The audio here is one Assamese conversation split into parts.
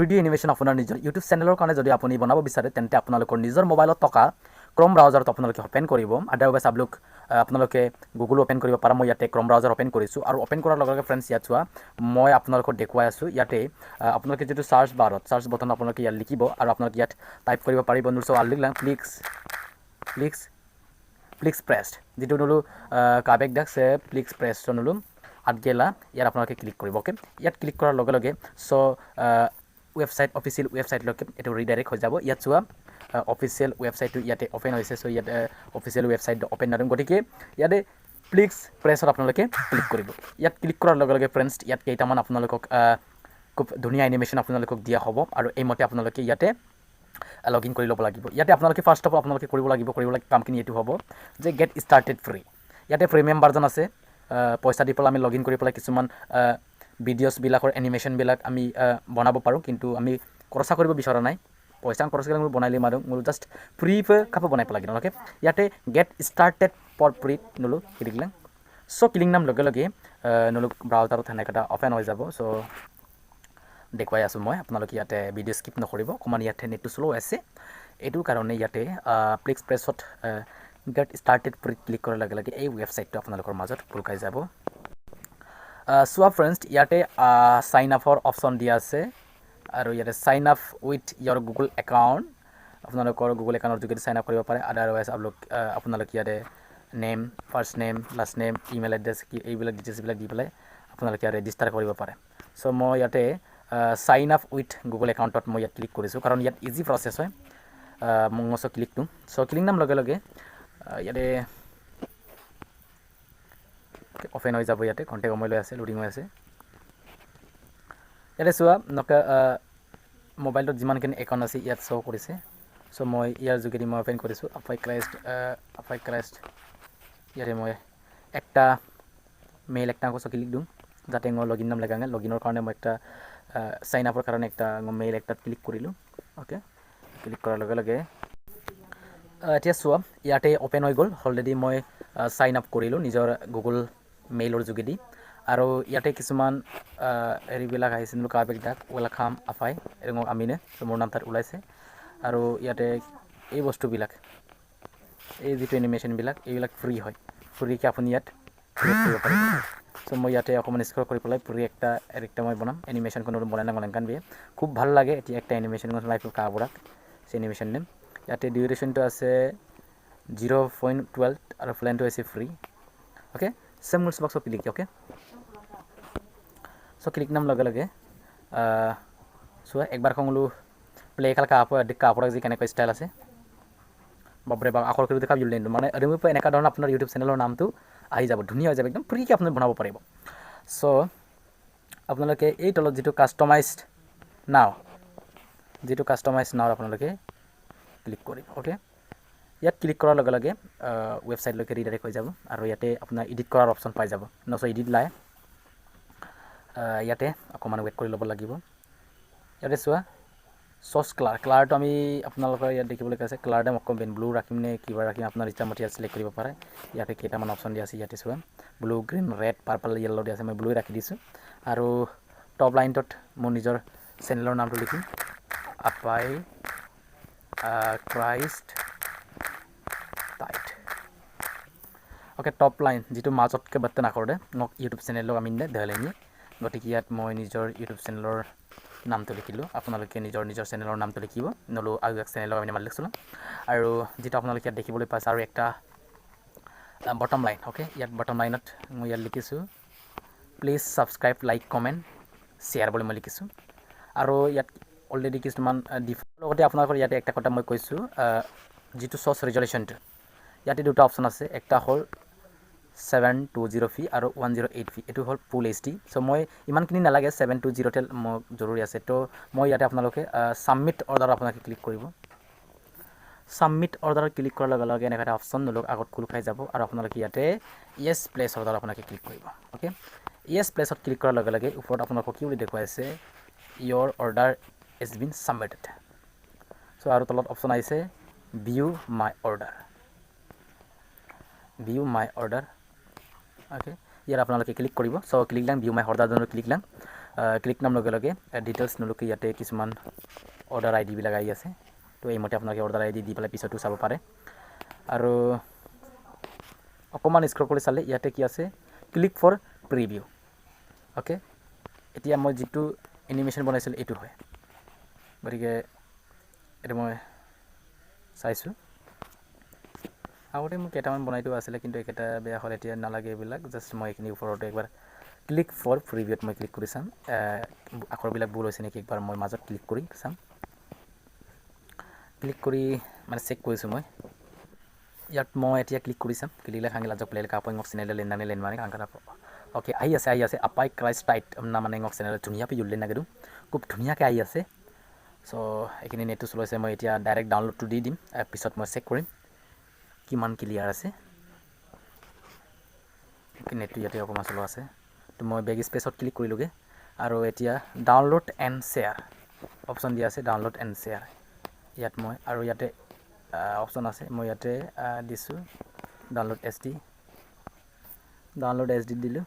3D এনিমেশ্যন আপোনাৰ নিজৰ ইউটিউব চেনেলৰ কাৰণে যদি আপুনি বনাব বিচাৰে তেন্তে আপোনালোকৰ নিজৰ মোবাইলত থকা ক্ৰম ব্ৰাউজাৰত আপোনালোকে ওপেন কৰিব আদাৰৱাইজ আপোনালোকে গুগল ওপেন কৰিব পাৰা মই ইয়াতে ক্ৰম ব্ৰাউজাৰ ওপেন কৰিছোঁ আৰু ওপেন কৰাৰ লগে লগে ফ্ৰেণ্ডছ ইয়াত চোৱা মই আপোনালোকক দেখুৱাই আছোঁ ইয়াতে আপোনালোকে যিটো চাৰ্চ বটন আপোনালোকে ইয়াত লিখিব আৰু আপোনালোকে ইয়াত টাইপ কৰিব পাৰিব চ' লিখলাম প্লিক্স প্ৰেছড যিটো নলো কাবেক ডাকছে প্লিক্স প্ৰেছড নলো আদগেলা ইয়াত আপোনালোকে ক্লিক কৰিব ওকে ইয়াত ক্লিক কৰাৰ লগে লগে চ' অফিচিয়েল ৱেবছাইটলৈকে এইটো ৰিডাইৰেক্ট হৈ যাব ইয়াত চোৱা অফিচিয়েল ৱেবছাইটটো ইয়াতে ওপেন হৈছে চ' ইয়াতে অফিচিয়েল ৱেবছাইটটো ওপেন নাথাকে গতিকে ইয়াতে প্লিক্স প্ৰেছত আপোনালোকে ক্লিক কৰিব ইয়াত ক্লিক কৰাৰ লগে লগে ফ্ৰেণ্ডছ ইয়াত কেইটামান আপোনালোকক খুব ধুনীয়া এনিমেশ্যন আপোনালোকক দিয়া হ'ব আৰু এইমতে আপোনালোকে ইয়াতে লগ ইন কৰি ল'ব লাগিব ইয়াতে আপোনালোকে ফাৰ্ষ্ট অফ আপোনালোকে কৰিব লাগিব কামখিনি এইটো হ'ব যে গেট ষ্টাৰ্টেড ফ্ৰী ইয়াতে প্ৰিমিয়াম ভাৰ্জন আছে পইচা দি পেলাই আমি লগ ইন কৰি পেলাই কিছুমান ভিডিঅ'ছবিলাকৰ এনিমেশ্যনবিলাক আমি বনাব পাৰোঁ কিন্তু আমি খৰচা কৰিব বিচৰা নাই পইচা খৰচ কৰি বনাই লিম আৰু মোৰ জাষ্ট ফ্ৰী কাপোৰ বনাই পেলাই ওকে ইয়াতে গেট ষ্টাৰ্টেড ফৰ ফ্ৰী নলো ক্লিক দিলে চ' ক্লিক নাম লগে লগে নলো ব্ৰাউজাৰত সেনেকৈ এটা অপেন হৈ যাব চ' দেখুৱাই আছোঁ মই আপোনালোকে ইয়াতে ভিডিঅ' স্কিপ নকৰিব অকণমান ইয়াতে নেটটো শ্ল' আছে এইটো কাৰণে ইয়াতে প্লিক্স প্ৰেছত গেট ষ্টাৰ্টেড ফ্ৰী ক্লিক কৰাৰ লগে লগে এই ৱেবছাইটটো আপোনালোকৰ মাজত খোলখাই যাব চোৱা ফ্ৰেণ্ডছ ইয়াতে চাইন আপৰ অপশ্যন দিয়া আছে আৰু ইয়াতে sign up with your Google account আপোনালোকৰ গুগল একাউণ্টৰ যোগেদি চাইন আপ কৰিব পাৰে আদাৰৱাইজ আপোনালোকে ইয়াতে name first name last name email address এইবিলাক ডিটেইলছবিলাক দি পেলাই আপোনালোকে ৰেজিষ্টাৰ কৰিব পাৰে চ' মই ইয়াতে চাইন আপ উইথ গুগল একাউণ্টত মই ইয়াত ক্লিক কৰিছোঁ কাৰণ ইয়াত ইজি প্ৰচেছ হয় মই ক্লিকটো চ' ক্লিক নাম লগে লগে ইয়াতে অপেন হৈ যাব ইয়াতে ঘণ্টে সময় লৈ আছে লোডিং হৈ আছে ইয়াতে চোৱা মোবাইলটোত যিমানখিনি একাউণ্ট আছে ইয়াত শ্ব' কৰিছে চ' মই ইয়াৰ যোগেদি মই অপেন কৰিছোঁ আফাই ক্ৰাইষ্ট ইয়াতে মই একটা মেইল একটা ক্লিক দিওঁ যাতে মই লগ ইন নাম লাগে লগ ইনৰ কাৰণে মই একটা চাইন আপৰ কাৰণে একটা মেইল একটা ক্লিক কৰিলোঁ অ'কে ক্লিক কৰাৰ লগে লগে এতিয়া চোৱা ইয়াতে অপেন হৈ গ'ল অলৰেডি মই চাইন আপ কৰিলোঁ নিজৰ গুগল মেইলৰ যোগেদি আৰু ইয়াতে কিছুমান হেৰিবিলাক আহিছে কাবেক ডাক ৱেলকাম আফাই আমিনে মোৰ নাম তাত ওলাইছে আৰু ইয়াতে এই বস্তুবিলাক এই যিটো এনিমেশ্যনবিলাক এইবিলাক ফ্ৰী হয় ফ্ৰীকৈ আপুনি ইয়াত ক্ৰিয়েট কৰিব পাৰিব চ' মই ইয়াতে অকণমান স্ক্ৰল কৰি পেলাই ফ্ৰী একটা মই বনাম এনিমেশ্যনখন বনাই নাম বিয়ে খুব ভাল লাগে এতিয়া একটা এনিমেশ্যন লাইফ কাপোৰাক সেই এনিমেশ্যন নেম ইয়াতে ডিউৰেশ্যনটো আছে 0.12 আৰু প্লেনটো হৈছে ফ্ৰী অ'কে চেম নোটছ বক্সত ক্লিক অ'কে চ' ক্লিক নাম লগে লগে চোৱা একবাৰ কংলো প্লে খাল কাপোৰাক যি কেনেকৈ ষ্টাইল আছে বাপৰে বাপ আখৰ কৰি দেখা বিল মানে এনেকুৱা এনেকুৱা ধৰণৰ আপোনাৰ ইউটিউব চেনেলৰ নামটো আহি যাব ধুনীয়া হৈ যাব একদম ফ্ৰীকৈ আপুনি বনাব পাৰিব চ' আপোনালোকে এই তলত যিটো কাষ্টমাইজড নাও আপোনালোকে ক্লিক কৰিব অ'কে ইয়াত ক্লিক কৰাৰ লগে লগে ৱেবছাইটলৈকে ৰিডাইৰেক্ট হৈ যাব আৰু ইয়াতে আপোনাৰ এডিট কৰাৰ অপশ্যন পাই যাব নচ' এডিট লাই ইয়াতে অকণমান ৱেইট কৰি ল'ব লাগিব ইয়াতে চোৱা চ'চ কালাৰটো আমি আপোনালোকৰ ইয়াত দেখিবলৈ পাইছে কালাৰটো অকণমান ব্লু ৰাখিম নে কিবা ৰাখিম আপোনাৰ ইচ্ছামতে ইয়াত চিলেক্ট কৰিব পাৰে ইয়াতে কেইটামান অপশ্যন দিয়া আছে ইয়াতে চোৱা blue green red purple yellow' দিয়া আছে মই ব্লু ৰাখি দিছোঁ আৰু টপ লাইনটোত মোৰ নিজৰ চেনেলৰ নামটো লিখিম আপাই ক্ৰাইষ্ট টাইট অ'কে টপ লাইন যিটো মাজতকৈ বাটন আখৰতে মোক ইউটিউব চেনেলক আমি ধেলেনি গতিকে ইয়াত মই নিজৰ ইউটিউব চেনেলৰ নামটো লিখিলোঁ আপোনালোকে নিজৰ চেনেলৰ নামটো লিখিব নলো আৰু এক চেনেলক আমি নাম লিখিছিলোঁ আৰু যিটো আপোনালোকে ইয়াত দেখিবলৈ পাইছে আৰু একটা বটম লাইন অ'কে ইয়াত বটম লাইনত মই ইয়াত লিখিছোঁ please subscribe like comment share বুলি মই লিখিছোঁ আৰু ইয়াত অলৰেডি কিছুমান লগতে আপোনালোকৰ ইয়াতে একটা কথা মই কৈছোঁ যিটো চ'চ ৰিজলিউশ্যনটো ইয়াতে দুটা অপশ্যন আছে একটা হ'ল 720p আৰু 108p এইটো হ'ল ফুল HD চ' মই ইমানখিনি নালাগে 720তে মোক জৰুৰী আছে তো মই ইয়াতে আপোনালোকে ছাবমিট অৰ্ডাৰ আপোনালোকে ক্লিক কৰিব ছাবমিট অৰ্ডাৰত ক্লিক কৰাৰ লগে লগে এনেকুৱা এটা অপশ্যন নলক আগত খোল খাই যাব আৰু আপোনালোকে ইয়াতে য়েছ প্লেচ অৰ্ডাৰ আপোনালোকে ক্লিক কৰিব অ'কে য়েছ প্লেচত ক্লিক কৰাৰ লগে লগে ওপৰত আপোনালোকক কি বুলি দেখুৱাইছে ইয়ৰ অৰ্ডাৰ ইজ বিন ছাবমিটেড চ' আৰু তলত অপশ্যন আহিছে ভিউ মাই অৰ্ডাৰ অ'কে ইয়াত আপোনালোকে ক্লিক কৰিব চ' ক্লিক লাং ভিউ মাই অৰ্ডাৰ ক্লিক লাং ক্লিক নাম লগে লগে ডিটেইলছ নলকে ইয়াতে কিছুমান অৰ্ডাৰ আইডি বিলাক আহি আছে তো এইমতে আপোনালোকে অৰ্ডাৰ আইডি দি পেলাই পিছতো চাব পাৰে আৰু অকণমান স্ক্ৰল কৰি চালে ইয়াতে কি আছে ক্লিক ফৰ প্ৰিভিউ অ'কে এতিয়া মই যিটো এনিমেশ্যন বনাইছিলোঁ এইটো হয় গতিকে এইটো মই চাইছোঁ আগতে মোক কেইটামান বনাই থোৱা আছিলে কিন্তু এইকেইটা বেয়া হ'ল এতিয়া নালাগে এইবিলাক জাষ্ট মই এইখিনি ওপৰতে একবাৰ ক্লিক ফৰ প্ৰিভিউত মই ক্লিক কৰি চাম আখৰবিলাক ভুল হৈছে নেকি একবাৰ মই মাজত ক্লিক কৰি চাম ক্লিক কৰি মানে চেক কৰিছোঁ মই ইয়াত মই এতিয়া ক্লিক কৰি চাম ক্লিক খাঙি লাজক প্লেল কাপং অফ চেনেল লেনদানে লেনমানে কাংকাটা অ'কে আহি আছে আপাই ক্ৰাইষ্ট টাইট না মানে অফ চেনেল ধুনীয়া পি জুলিলে নাগেৰো খুব ধুনীয়াকৈ আহি আছে চ' এইখিনি নেটটো চলাইছে মই এতিয়া ডাইৰেক্ট ডাউনলোডটো দি দিম পিছত মই চেক কৰিম কিমান ক্লিয়াৰ আছে নেটটো ইয়াতে অকণমান চলোৱা আছে তো মই বেগ স্পেচত ক্লিক কৰিলোঁগৈ আৰু এতিয়া ডাউনলোড এণ্ড শ্বেয়াৰ অপশ্যন দিয়া আছে ডাউনলোড এণ্ড শ্বেয়াৰ ইয়াত মই আৰু ইয়াতে অপশ্যন আছে মই ইয়াতে দিছোঁ ডাউনলোড এছ ডি দিলোঁ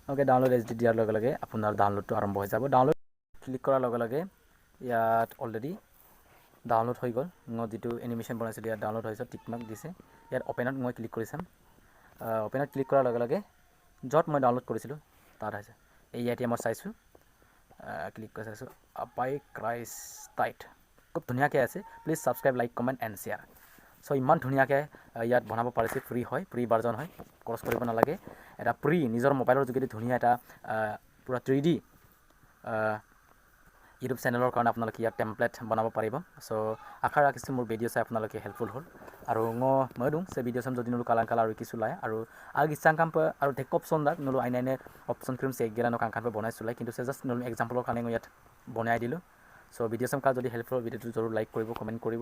অ'কে ডাউনলোড এছ ডি দিয়াৰ লগে লগে আপোনাৰ ডাউনলোডটো আৰম্ভ হৈ যাব ডাউনলোড ক্লিক কৰাৰ লগে লগে ইয়াত অলৰেডি ডাউনলোড হৈ গ'ল মই যিটো এনিমেশ্যন বনাইছিলোঁ ইয়াত ডাউনলোড হৈছে টিকমাৰ্ক দিছে ইয়াত অপেনত মই ক্লিক কৰি চাম অপেনত ক্লিক কৰাৰ লগে লগে য'ত মই ডাউনলোড কৰিছিলোঁ তাত হৈছে এই এতিয়া মই চাইছোঁ ক্লিক কৰি চাইছোঁ আপাই ক্ৰাইষ্ট টাইট খুব ধুনীয়াকৈ আছে please subscribe like comment and share চ' ইমান ধুনীয়াকৈ ইয়াত বনাব পাৰিছে ফ্ৰী হয় ফ্ৰী ভাৰ্জন হয় খৰচ কৰিব নালাগে এটা নিজৰ মোবাইলৰ যোগেদি ধুনীয়া এটা পূৰা 3D ইউটিউব চেনেলৰ কাৰণে আপোনালোকে ইয়াত টেমপ্লেট বনাব পাৰিব চ' আশা ৰাখিছোঁ মোৰ ভিডিঅ' চাই আপোনালোকে হেল্পফুল হ'ল আৰু মই দিওঁ সে ভিডিঅ' চাম যদি নোলো কালাং কালাৰ আৰু কিছু লাই আৰু ইচ্ছাং কাম আৰু টেক অপশ্যন দাক নোলো আইনাইনে অপশ্যন ক্ৰীম চেক গেলা নো কাংখান বনাইছোঁ লাই কিন্তু জাষ্ট নোলো এক্সাম্পলৰ কাৰণে মই ইয়াত বনাই দিলোঁ চ' ভিডিঅ' চাম যদি হেল্পফুল ভিডিঅ'টো জৰুৰ লাইক কৰিব কমেণ্ট কৰিব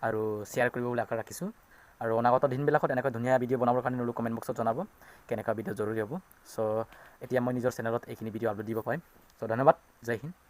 আৰু শ্বেয়াৰ কৰিব বুলি আশা ৰাখিছোঁ আৰু অনাগত দিনবিলাকত এনেকৈ ধুনীয়া ভিডিঅ' বনাবৰ কাৰণে নোলো কমেণ্ট বক্সত জনাব কেনেকুৱা ভিডিঅ' জৰুৰী হ'ব চ' এতিয়া মই নিজৰ চেনেলত এইখিনি ভিডিঅ' আপলোড দিব পাৰিম চ' ধন্যবাদ জয় হিন্দ